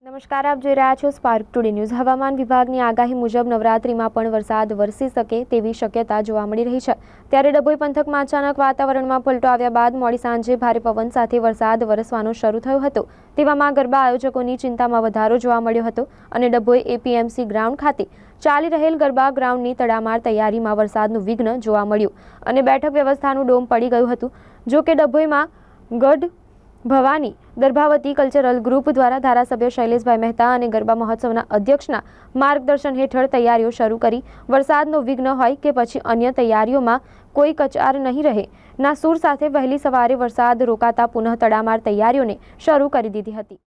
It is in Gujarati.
નમસ્કાર, આપ જોઈ રહ્યા છો સ્પાર્ક ટુડે ન્યૂઝ। હવામાન વિભાગની આગાહી મુજબ નવરાત્રીમાં પણ વરસાદ વરસી શકે તેવી શક્યતા જોવા મળી રહી છે। ત્યારે ડભોઈ પંથકમાં અચાનક વાતાવરણમાં પલટો આવ્યા બાદ મોડી સાંજે ભારે પવન સાથે વરસાદ વરસવાનો શરૂ થયો હતો। તેવામાં ગરબા આયોજકોની ચિંતામાં વધારો જોવા મળ્યો હતો અને ડભોઈ એપીએમસી ગ્રાઉન્ડ ખાતે ચાલી રહેલ ગરબા ગ્રાઉન્ડની તડામાર તૈયારીમાં વરસાદનું વિઘ્ન જોવા મળ્યું અને બેઠક વ્યવસ્થાનું ડોમ પડી ગયું હતું। જો કે ડભોઈમાં ગઢ ભવાની દર્ભાવતી કલ્ચરલ ગ્રુપ દ્વારા ધારાસભ્ય શૈલેષભાઈ મહેતા અને ગરબા મહોત્સવના અધ્યક્ષના માર્ગદર્શન હેઠળ તૈયારીઓ શરૂ કરી વરસાદનો વિઘ્ન હોય કે પછી અન્ય તૈયારીઓમાં કોઈ કચાર નહીં રહે ના સૂર સાથે વહેલી સવારે વરસાદ રોકાતા પુનઃ તડામાર તૈયારીઓને શરૂ કરી દીધી હતી।